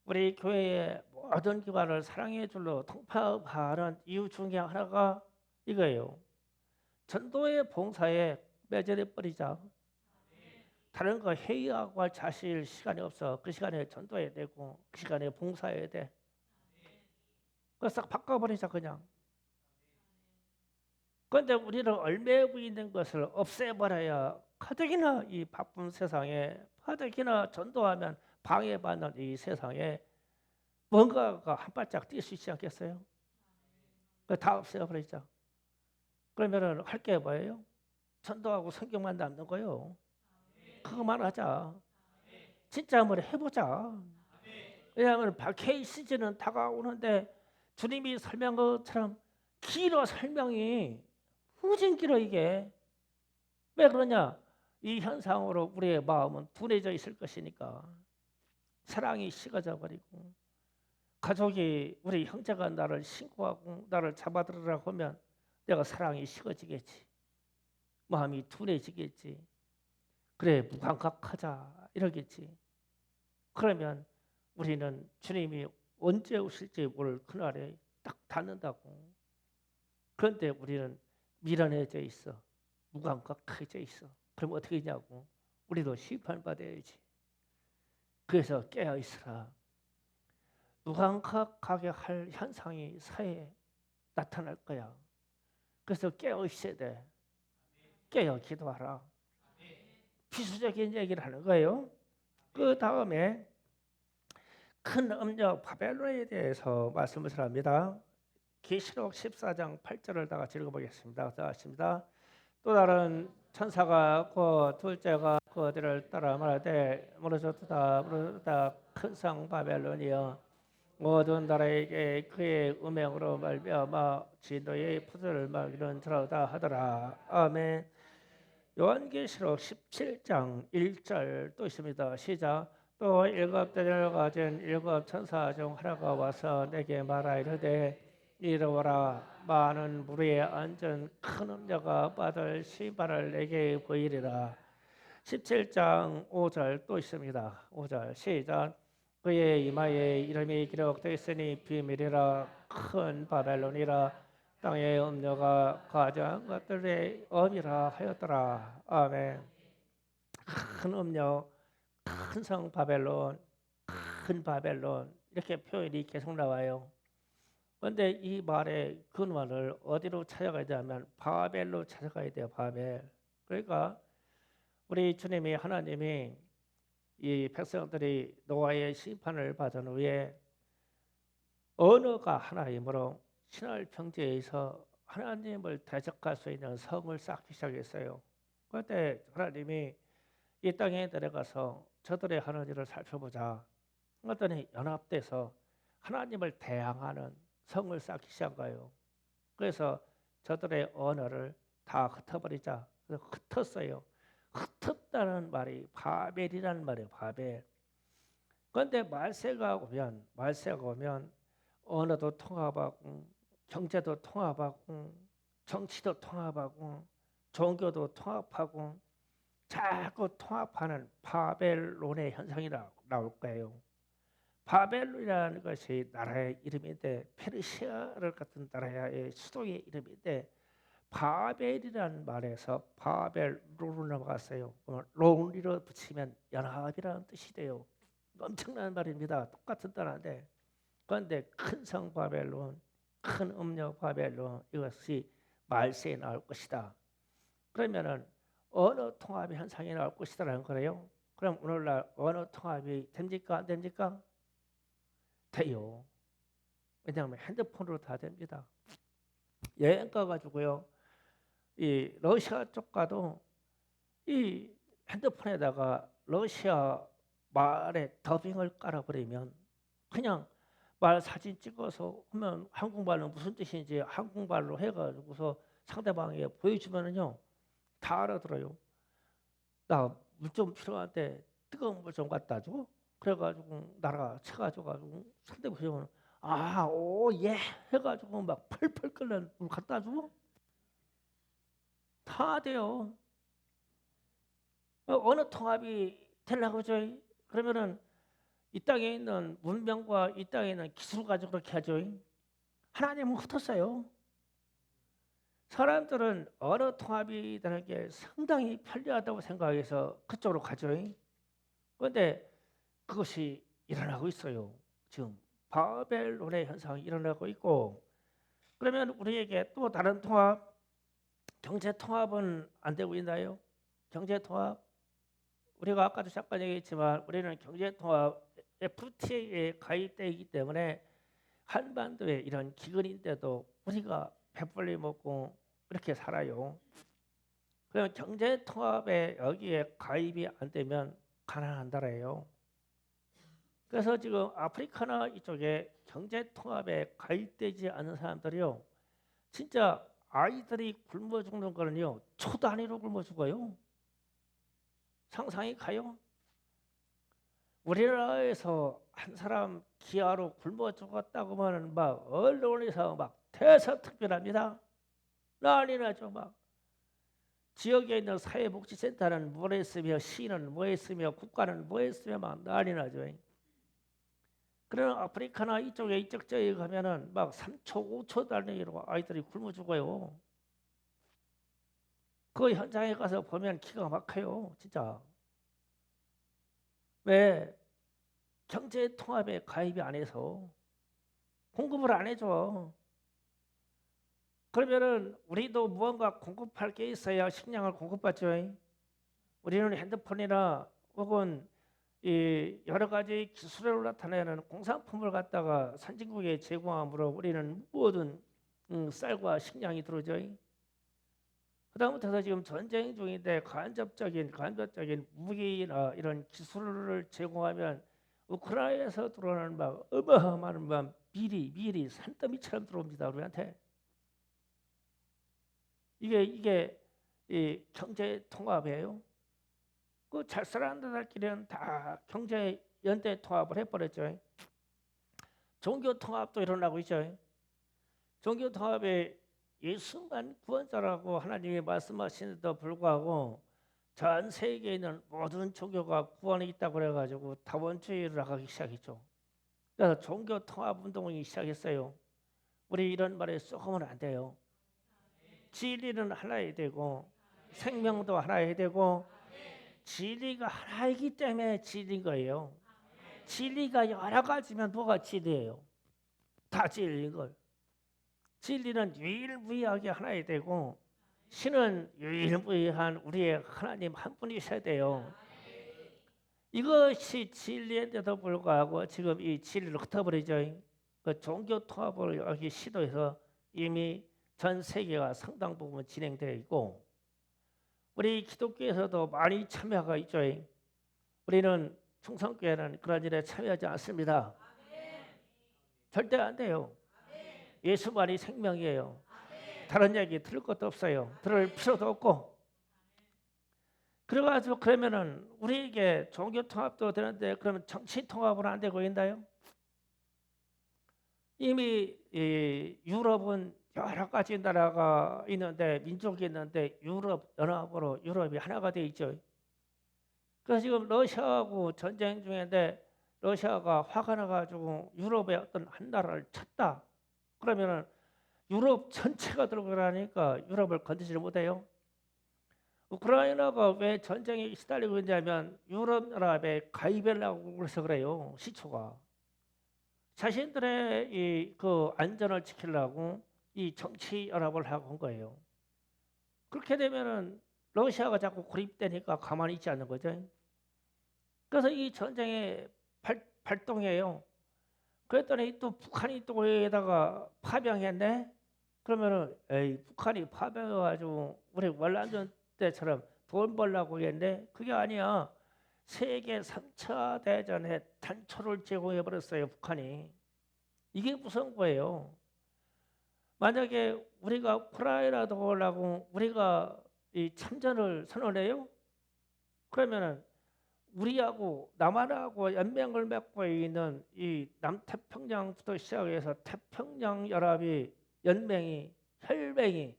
우리 교회의 모든 기관을 사랑의 줄로 통합하는 이유 중에 하나가 이거예요. 전도의 봉사에 매진해 버리자. 다른 거 회의하고 할 자실 시간이 없어. 그 시간에 전도해야 되고 그 시간에 봉사해야 돼. 그래서 싹 바꿔버리자 그냥. 그런데 우리는 얽매고 있는 것을 없애버려야 가뜩이나 이 바쁜 세상에 가뜩이나 전도하면 방해받는 이 세상에 뭔가가 한 발짝 뛸 수 있지 않겠어요? 다 없애버리자. 그러면은 할 게 뭐예요? 전도하고 성경만 남는 거예요. 그거만 하자. 진짜 한번 해보자. 왜냐하면 박해의 시즌은 다가오는데 주님이 설명한 것처럼 길어 설명이 후진 길어 이게. 왜 그러냐? 이 현상으로 우리의 마음은 둔해져 있을 것이니까 사랑이 식어져 버리고 가족이 우리 형제가 나를 신고하고 나를 잡아들으라고 하면 내가 사랑이 식어지겠지. 마음이 둔해지겠지. 그래 무감각하자 이러겠지. 그러면 우리는 주님이 언제 오실지 모를 그날에 딱 닿는다고. 그런데 우리는 미련해져 있어. 무감각해져 있어. 그럼 어떻게 되냐고. 우리도 심판받아야지. 그래서 깨어 있으라. 무감각하게 할 현상이 사회에 나타날 거야. 그래서 깨어 있어야 돼. 깨어 기도하라. 필수적인 얘기를 하는 거예요. 그 다음에 큰 음력 바벨론에 대해서 말씀을 합니다. 계시록 14장 8절을 다 같이 읽어보겠습니다. 하십니다. 또 다른 천사가 그 둘째가 그들을 따라 말하되 무너졌다 큰 성 바벨론이여 모든 나라에게 그의 음행으로 말미암아 진노의 푸들을 막이는 들어다 하더라. 아멘. 요한계시록 17장 1절 또 있습니다. 시작. 또 일곱 대를 가진 일곱 천사 중 하나가 와서 내게 말하 이르되 이르거라 많은 무리에 앉은 큰 음녀가 받을 시발을 내게 보이리라. 17장 5절 또 있습니다. 5절 시작. 그의 이마에 이름이 기록되어 있으니 비밀이라 큰 바벨론이라 땅의 음녀가 가장 것들의 엄이라 하였더라. 아멘. 큰 음녀, 큰 성 바벨론, 큰 바벨론 이렇게 표현이 계속 나와요. 그런데 이 말의 근원을 어디로 찾아가야 되냐면 바벨로 찾아가야 돼요. 바벨. 그러니까 우리 주님이 하나님이 이 백성들이 노아의 심판을 받은 후에 언어가 하나이므로 신할 평지에서 하나님을 대적할 수 있는 성을 쌓기 시작했어요. 그때 하나님이 이 땅에 내려가서 저들의 하는 일을 살펴보자. 그랬더니 연합돼서 하나님을 대항하는 성을 쌓기 시작해요. 그래서 저들의 언어를 다 흩어버리자. 그래서 흩었어요. 흩었다는 말이 바벨이라는 말이에요. 바벨. 그런데 말세가 오면 언어도 통합하고 경제도 통합하고 정치도 통합하고 종교도 통합하고 자꾸 통합하는 바벨론의 현상이 나올 거예요. 바벨론이라는 것이 나라의 이름인데 페르시아를 같은 나라의 수도의 이름인데 바벨이라는 말에서 바벨론으로 넘어갔어요. 론리로 붙이면 연합이라는 뜻이 돼요. 엄청난 말입니다. 똑같은 단어인데 그런데 큰 성 바벨론, 큰 음력 바벨론 이것이 말세에 나올 것이다. 그러면은 언어 통합의 현상이 나올 것이다라는 거예요. 그럼 오늘날 언어 통합이 됩니까? 안 됩니까? 돼요. 왜냐하면 핸드폰으로 다 됩니다. 여행 가가지고요, 이 러시아 쪽 가도 이 핸드폰에다가 러시아 말의 더빙을 깔아버리면 그냥 말 사진 찍어서 하면 한국말로 무슨 뜻인지 한국말로 해가지고서 상대방에게 보여주면은요 다 알아들어요. 나 물 좀 필요한데 뜨거운 물 좀 갖다 줘. 그래가지고 나라가 쳐가지고 상대 보시면 예 해가지고 막 펄펄 끓는 물 갖다 줘. 다 돼요. 어느 통합이 되려고 죠. 그러면은 이 땅에 있는 문명과 이 땅에 있는 기술 가지고 그렇게 하죠. 하나님은 흩었어요. 사람들은 언어 통합이 되는 게 상당히 편리하다고 생각해서 그쪽으로 가죠. 그런데 그것이 일어나고 있어요. 지금 바벨론의 현상이 일어나고 있고 그러면 우리에게 또 다른 통합, 경제 통합은 안 되고 있나요? 경제 통합 우리가 아까도 잠깐 얘기했지만 우리는 경제 통합 FTA에 가입되어 있기 때문에 한반도에 이런 기근인데도 우리가 배불리 먹고 이렇게 살아요. 그럼 경제 통합에 여기에 가입이 안 되면 가난한 나라예요. 그래서 지금 아프리카나 이쪽에 경제 통합에 가입되지 않은 사람들이요, 진짜 아이들이 굶어 죽는 거는요 초 단위로 굶어 죽어요. 상상이 가요? 우리나라에서 한 사람 기아로 굶어 죽었다고 하면 막 언론에서 막 대서특별합니다. 난리 나죠. 막 지역에 있는 사회복지센터는 뭐 했으며 시는 뭐 했으며 국가는 뭐 했으며 막 난리 나죠. 그런 아프리카나 이쪽 지역에 가면은 막 3초 5초 단위로 아이들이 굶어 죽어요. 그 현장에 가서 보면 기가 막혀요. 진짜. 왜? 경제 통합에 가입이 안 해서 공급을 안 해줘. 그러면은 우리도 무언가 공급할 게 있어야 식량을 공급받죠. 우리는 핸드폰이나 혹은 이 여러 가지 기술로 나타내는 공산품을 갖다가 선진국에 제공함으로 우리는 모든 쌀과 식량이 들어오죠. 그다음부터 지금 전쟁 중인데 간접적인 무기나 이런 기술을 제공하면 우크라이나에서 들어오는 막 어마어마한 막 미리 산더미처럼 들어옵니다 우리한테. 이게 이 경제 통합이에요. 그 잘 살아가는 데들끼리는 다 경제 연대 통합을 해버렸죠. 종교 통합도 일어나고 있죠. 종교 통합에 예수만 구원자라고 하나님이 말씀하시는데도 불구하고 전 세계에 있는 모든 종교가 구원이 있다고 그래가지고 다원주의를 하기 시작했죠. 그래서 종교 통합 운동이 시작했어요. 우리 이런 말에 썩으면 안 돼요. 진리는 하나여야 되고 생명도 하나여야 되고 진리가 하나이기 때문에 진리인 거예요. 진리가 여러 가지면 뭐가 진리예요? 다 진리인 걸. 진리는 유일무이하게 하나여야 되고 신은 유일무이한 우리의 하나님 한 분이셔야 돼요. 이것이 진리인데도 불구하고 지금 이 진리를 흩어버리죠. 그 종교 통합을 여기 시도해서 이미 전 세계가 상당 부분 진행되어 있고 우리 기독교에서도 많이 참여가 있죠. 우리는 충성교회는 그런 일에 참여하지 않습니다. 절대 안 돼요. 예수만이 생명이에요. 다른 얘기 들을 것도 없어요. 들을 필요도 없고. 그래가지고 그러면은 우리에게 종교 통합도 되는데 그러면 정치 통합은 안 되고 있나요? 이미 이 유럽은 여러 가지 나라가 있는데 민족이 있는데 유럽 연합으로 유럽이 하나가 돼 있죠. 그래서 지금 러시아하고 전쟁 중인데 러시아가 화가 나가지고 유럽의 어떤 한 나라를 쳤다. 그러면은 유럽 전체가 들어가니까 유럽을 건드지를 못해요. 우크라이나가 왜 전쟁에 시달리고 있냐면 유럽 연합에 가입하려고 그래서 그래요. 시초가 자신들의 이 그 안전을 지키려고 이 정치 연합을 하고 한 거예요. 그렇게 되면은 러시아가 자꾸 고립되니까 가만히 있지 않는 거죠. 그래서 이 전쟁의 발동이에요. 그랬더니 또 북한이 또 거기에다가 파병했네. 그러면은 에이 북한이 파병해가지고 우리 월남전 때처럼 돈 벌려고 했는데 그게 아니야. 세계 3차 대전에 단초를 제공해 버렸어요 북한이. 이게 무서운 거예요. 만약에 우리가 우크라이나도 하려고 우리가 이 참전을 선언해요. 그러면은 우리하고 남한하고 연맹을 맺고 있는 이 남태평양부터 시작해서 태평양 연합이 연맹이 혈맹이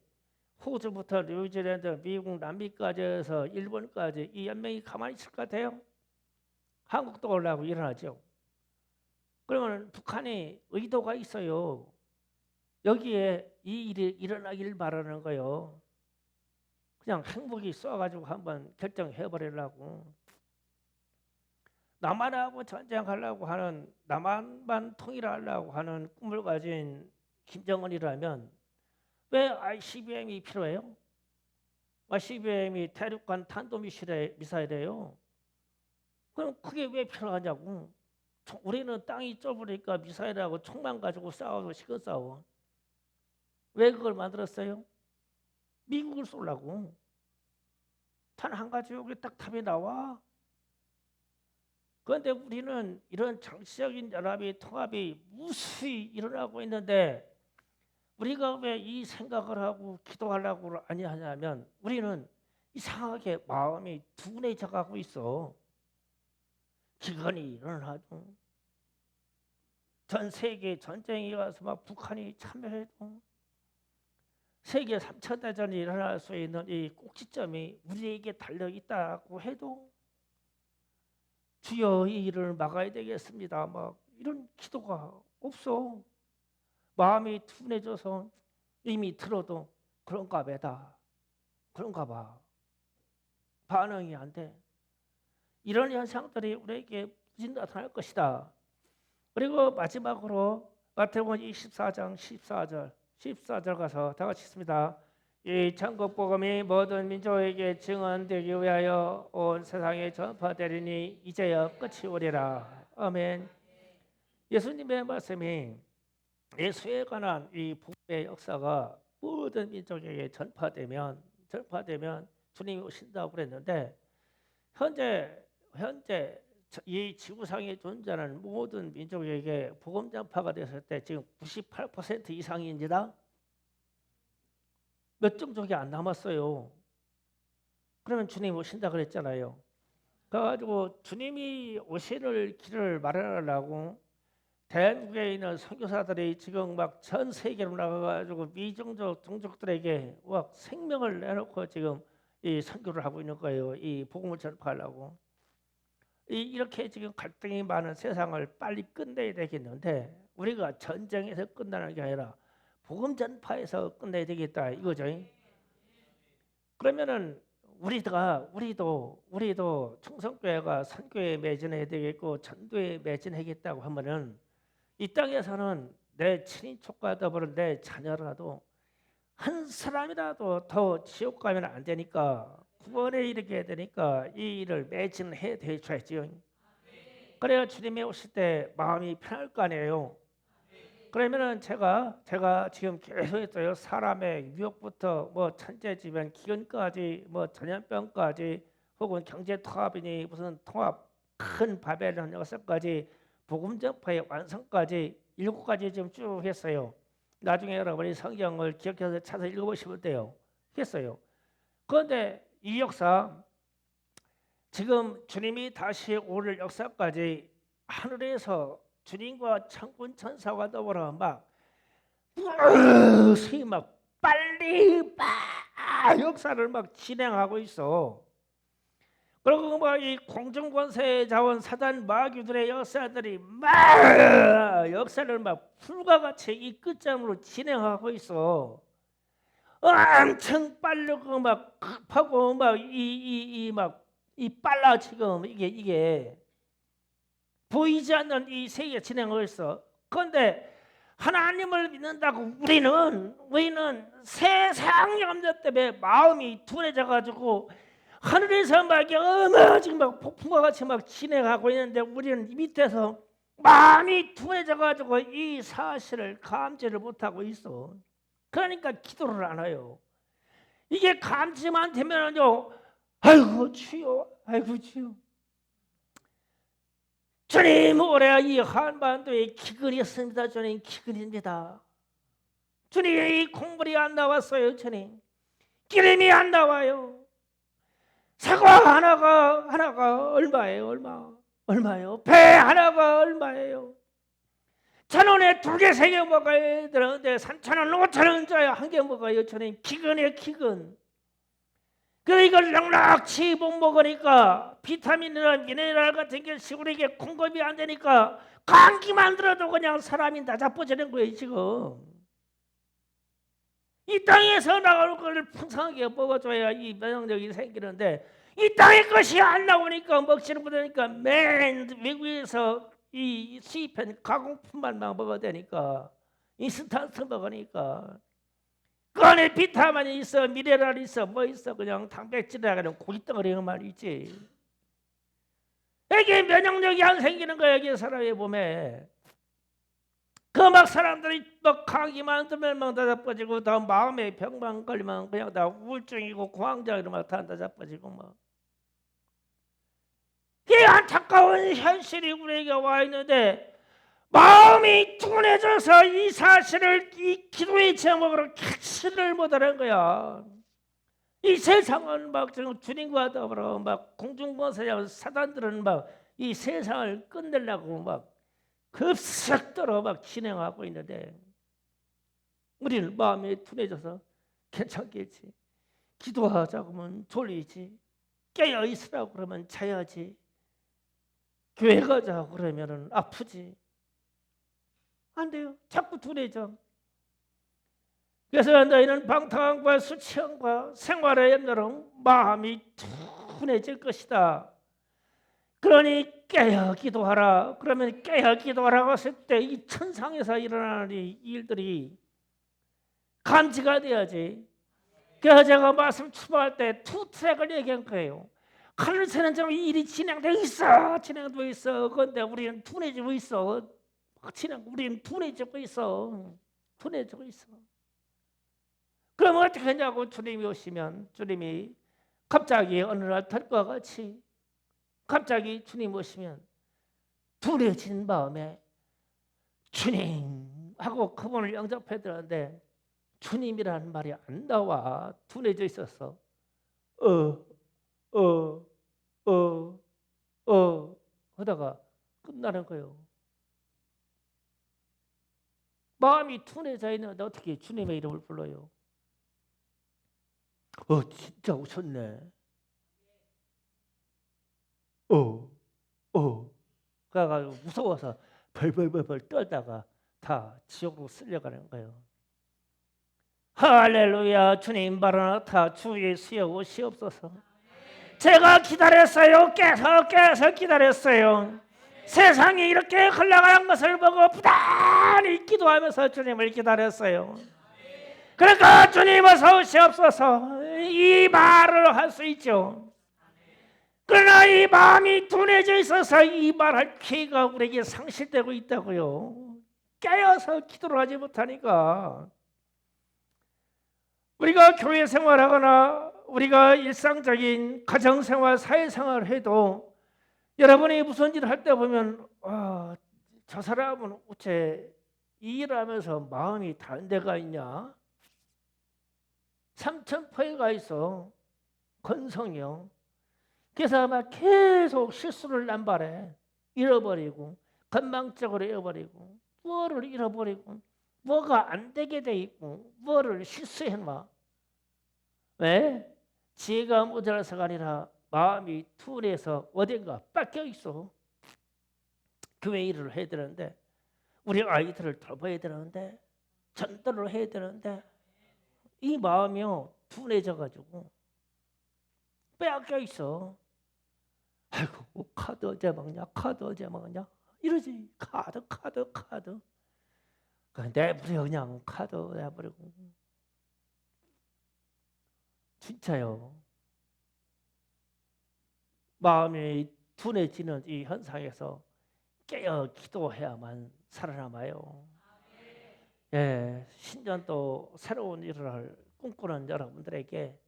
호주부터 뉴질랜드, 미국, 남미까지 해서 일본까지 이 연맹이 가만히 있을 것 같아요? 한국도 올라고 일어나죠. 그러면 북한이 의도가 있어요. 여기에 이 일이 일어나길 바라는 거예요. 그냥 행복이 쏘아가지고 한번 결정해버리려고. 남한하고 전쟁하려고 하는 남한만 통일하려고 하는 꿈을 가진 김정은이라면 왜 ICBM이 필요해요? ICBM이 대륙간 탄도미사일이에요. 그럼 그게 왜 필요하냐고. 우리는 땅이 좁으니까 미사일하고 총만 가지고 싸워도 시간 싸워. 왜 그걸 만들었어요? 미국을 쏘려고. 단 한 가지 여기 딱 답이 나와. 그런데 우리는 이런 정치적인 연합이 통합이 무수히 일어나고 있는데 우리가 왜 이 생각을 하고 기도하려고 아니하냐면 우리는 이상하게 마음이 둔해져 가고 있어. 기근이 일어나도 전 세계 전쟁이 와서 막 북한이 참여해도 세계 3차 대전이 일어날 수 있는 이 꼭지점이 우리에게 달려 있다고 해도 주여 이 일을 막아야 되겠습니다. 막 이런 기도가 없어. 마음이 둔해져서 이미 들어도 그런가 보다. 그런가 봐. 반응이 안 돼. 이런 현상들이 우리에게 부진 나타날 것이다. 그리고 마지막으로 마태복음 24장 14절 가서 다 같이 읽습니다. 이 천국 복음이 모든 민족에게 증언되기 위하여 온 세상에 전파되리니 이제야 끝이 오리라. 아멘. 예수님의 말씀이 예수에 관한 이 복음의 역사가 모든 민족에게 전파되면 주님이 오신다고 그랬는데 현재 이 지구상에 존재하는 모든 민족에게 복음 전파가 됐을 때 지금 98% 이상입니다. 몇 종족이 안 남았어요. 그러면 주님 오신다 그랬잖아요. 그래가지고 주님이 오실 길을 마련하려고 대한민국에 있는 선교사들이 지금 막 전 세계로 나가가지고 미종족 종족들에게 막 생명을 내놓고 지금 이 선교를 하고 있는 거예요. 이 복음을 전파하려고. 이렇게 지금 갈등이 많은 세상을 빨리 끝내야 되겠는데 우리가 전쟁에서 끝나는 게 아니라 복음 전파에서 끝내야 되겠다 이거죠. 그러면은 우리도 충성교회가 선교에 매진해야 되겠고 전도에 매진하겠다고 하면은 이 땅에서는 내 친인척과 더불어 내 자녀라도 한 사람이라도 더 지옥 가면 안 되니까 구원에 이르게 되니까 이 일을 매진해 되셔야지요. 그래야 주님이 오실 때 마음이 편할 거 아니에요. 그러면은 제가 지금 계속 했어요. 사람의 유혹부터 뭐 천재지변 기근까지 뭐 전염병까지 혹은 경제 통합이니 무슨 통합 큰 바벨론 역사까지 복음 전파의 완성까지 7가지 좀 쭉 했어요. 나중에 여러분이 성경을 기억해서 찾아 읽어보시면 돼요. 했어요. 그런데 이 역사 지금 주님이 다시 오를 역사까지 하늘에서 주님과 천군 천사와 더불어 막 빨리 막 역사를 막 진행하고 있어. 그리고 막 이 공중권세 자원 사단 마귀들의 역사들이 막 역사를 막 불과 같이 이 끝장으로 진행하고 있어. 엄청 빠르고 막 급하고 이 빨라 지금 이게 보이지 않는 이 세계 진행을 했어. 그런데 하나님을 믿는다고 우리는 세상 염려 때문에 마음이 둔해져 가지고 하늘에서 막 지금 막 폭풍과 같이 막 진행하고 있는데 우리는 이 밑에서 마음이 둔해져 가지고 이 사실을 감지를 못하고 있어. 그러니까 기도를 안 해요. 이게 감지만 되면요, 아이고 주여. 주님 올해 이 한반도에 기근이 있습니다. 주님 기근입니다. 주님 이 콩물이 안 나왔어요. 주님 기름이 안 나와요. 사과 하나가 얼마예요? 얼마요? 배 하나가 얼마예요? 1,000원에 2개 3개 먹어야 되는데 3,000원 5,000원짜리 1개 먹어요. 주님 기근이에요. 기근. 그래서 이걸 넉넉히 못 먹으니까 비타민이나 미네랄 같은 게 우리에게 공급이 안 되니까 감기만 들어도 그냥 사람이 나자빠지는 거예요. 지금 이 땅에서 나올 걸 풍성하게 먹어줘야 이 면역력이 생기는데 이 땅의 것이 안 나오니까 먹지는 못하니까 맨 외국에서 이 수입한 가공품만 막 먹어야 되니까 인스턴트 먹으니까 그 안에 비타민이 있어, 미네랄이 있어, 뭐 있어, 그냥 단백질이라는 고깃덩어리만 있지. 이게 면역력이 안 생기는 거야. 이게 사람의 몸에. 그 막 사람들이 막 감기만 들면 막 다자빠지고 다 마음에 병만 걸리면 그냥 다 우울증이고 공황장애로 막 다 다자빠지고 막. 이 안타까운 현실이 우리에게 와 있는데 마음이 둔해져서 이 사실을 이 기도의 제목으로 캐치를 못하는 거야. 이 세상은 막 주님과 더불어 막 공중권세자 사단들은 막 이 세상을 끝내려고 막 급속도로 막 진행하고 있는데 우리는 마음이 둔해져서 괜찮겠지. 기도하자고 하면 졸리지. 깨어 있으라고 그러면 자야지. 교회 가자고 그러면 아프지. 안 돼요. 자꾸 둔해져. 그래서 너희는 방탕함과 수치함과 생활의 염려로 마음이 둔해질 것이다. 그러니 깨어 기도하라. 그러면 깨어 기도하라고 했을 때 이 천상에서 일어나는 이 일들이 감지가 돼야지. 그래서 제가 말씀 출발할 때 투 트랙을 얘기한 거예요. 하늘에서는 좀 일이 진행되고 있어. 진행되고 있어. 그런데 우리는 둔해지고 있어. 우리는 둔해지고 있어. 둔해지고 있어. 그럼 어떻게 하냐고. 주님이 오시면 주님이 갑자기 어느 날 털과 같이 갑자기 주님 오시면 둔해진 마음에 주님 하고 그분을 영접해 드렸는데 주님이라는 말이 안 나와. 둔해져 있었어. 하다가 끝나는 거예요. 마음이 둔해져 있는데 어떻게 주님의 이름을 불러요? 진짜 오셨네. 그래가지고 무서워서 벌벌벌 떨다가 다 지옥으로 쓸려가는 거예요. 할렐루야. 주님 마라나타 주 예수여 오시옵소서. 제가 기다렸어요. 깨서 기다렸어요. 세상이 이렇게 흘러가는 것을 보고 부단히 기도하면서 주님을 기다렸어요. 그러니까 주님 어서 오시옵소서 이 말을 할 수 있죠. 그러나 이 마음이 둔해져 있어서 이 말할 기회가 우리에게 상실되고 있다고요. 깨어서 기도를 하지 못하니까. 우리가 교회 생활하거나 우리가 일상적인 가정생활, 사회생활을 해도 여러분이 무슨 일을 할 때 보면 저 사람은 어째 이 일을 하면서 마음이 다른 데가 있냐? 삼천포에가 있어. 건성이요. 그래서 아마 계속 실수를 남발해. 잃어버리고 건망적으로 잃어버리고 뭐를 잃어버리고 뭐가 안 되게 돼 있고 뭐를 실수해놔. 왜? 지혜가 모자라서가 아니라 마음이 둔해서 어딘가 뺏겨 있어. 교회 일을 해야 되는데 우리 아이들을 돌봐야 되는데 전도를 해야 되는데 이 마음이요 둔해져 가지고 빼앗겨 있어. 아이고 카드 어제 먹냐? 카드 어제 먹냐? 이러지. 카드. 내버려 그냥 카드 내버리고. 진짜요. 마음이 둔해지는 이 현상에서 깨어 기도해야만 살아남아요. 예, 신년도 새로운 일을 꿈꾸는 여러분들에게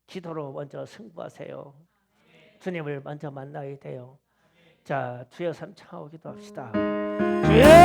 기도로 먼저 승부하세요. 주님을 먼저 만나야 돼요. 자, 주여 삼창하고 기도합시다. 주여